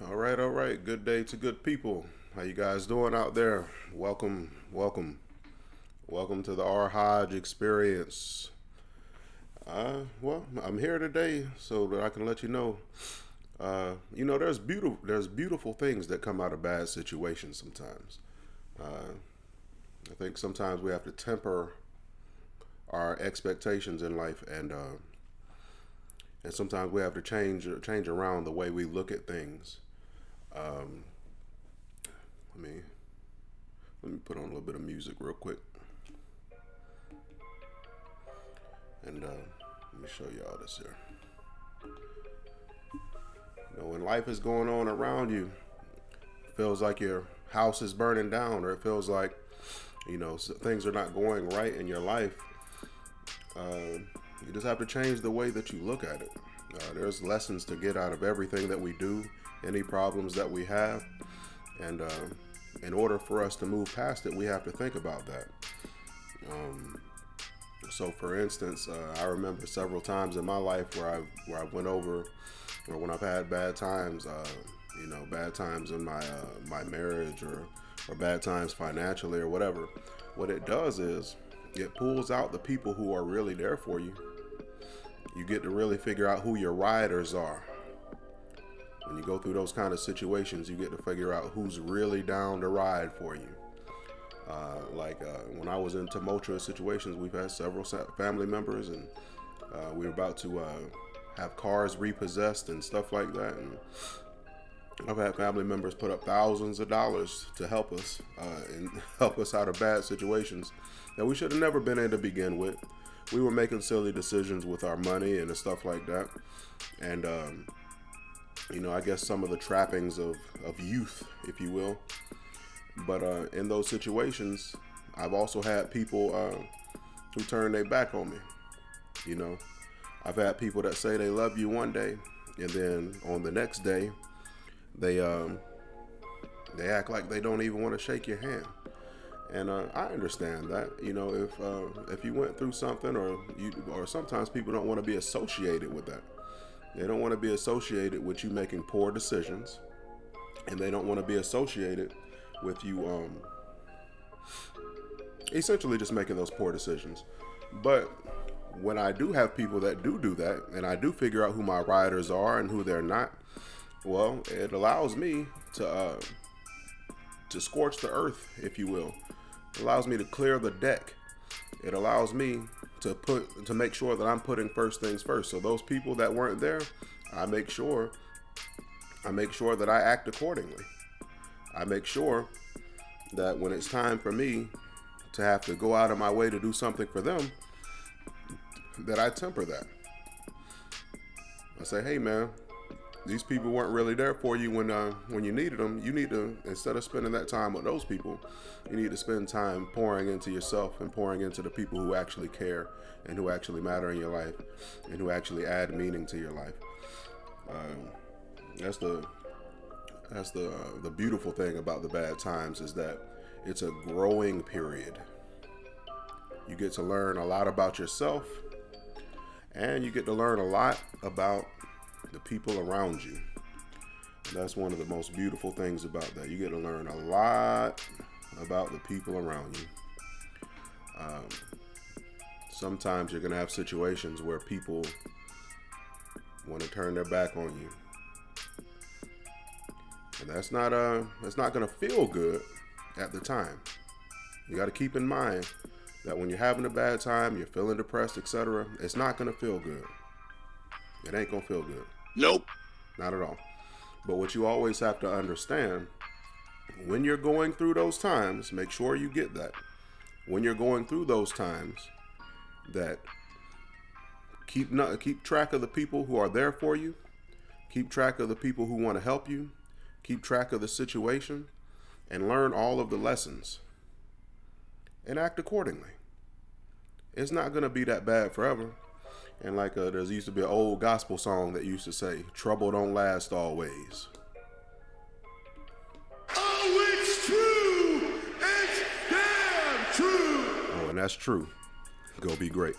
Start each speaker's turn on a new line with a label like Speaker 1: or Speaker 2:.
Speaker 1: All right. Good day to good people. How you guys doing out there? Welcome to the R Hodge Experience. Well, I'm here today so that I can let you know. There's beautiful things that come out of bad situations sometimes. I think sometimes we have to temper our expectations in life, and sometimes we have to change around the way we look at things. Um, let me let me put on a little bit of music real quick, and let me show y'all this here. When life is going on around you, it feels like your house is burning down, or it feels like things are not going right in your life. You just have to change the way that you look at it. There's lessons to get out of everything that we do, any problems that we have, and in order for us to move past it, we have to think about that. Um, so, for instance, I remember several times in my life where I went over, or when I've had bad times, bad times in my marriage, or bad times financially or whatever. What it does is it pulls out the people who are really there for you. You get to really figure out who your riders are. When you go through those kind of situations, you get to figure out who's really down to ride for you. When I was in tumultuous situations, we've had several family members, and we were about to have cars repossessed and stuff like that. And I've had family members put up thousands of dollars to help us and help us out of bad situations that we should have never been in to begin with. We were making silly decisions with our money and stuff like that. And, I guess some of the trappings of youth, if you will. But in those situations, I've also had people who turn their back on me. You know, I've had people that say they love you one day, and then on the next day, they act like they don't even want to shake your hand. And I understand that. If you went through something, or sometimes people don't want to be associated with that. They don't want to be associated with you making poor decisions, and they don't want to be associated with you essentially just making those poor decisions. But when I do have people that do that, and I do figure out who my riders are and who they're not, well, it allows me to scorch the earth, if you will. It allows me to clear the deck. It allows me to make sure that I'm putting first things first. So those people that weren't there, I make sure that I act accordingly. I make sure that when it's time for me to have to go out of my way to do something for them, that I temper that. I say, hey man, these people weren't really there for you when you needed them. You need to, instead of spending that time with those people, you need to spend time pouring into yourself and pouring into the people who actually care and who actually matter in your life and who actually add meaning to your life. That's the beautiful thing about the bad times, is that it's a growing period. You get to learn a lot about yourself, and you get to learn a lot about the people around you. And that's one of the most beautiful things about that. You get to learn a lot about the people around you. Sometimes you're going to have situations where people want to turn their back on you. And that's not going to feel good at the time. You got to keep in mind that when you're having a bad time, you're feeling depressed, etc., it's not going to feel good. It ain't going to feel good.
Speaker 2: Nope.
Speaker 1: Not at all. But what you always have to understand, when you're going through those times, make sure you get that. When you're going through those times, that keep track of the people who are there for you. Keep track of the people who want to help you. Keep track of the situation, and learn all of the lessons and act accordingly. It's not going to be that bad forever. And there used to be an old gospel song that used to say, trouble don't last always.
Speaker 2: Oh, it's true! It's damn true!
Speaker 1: Oh, and that's true. Go be great.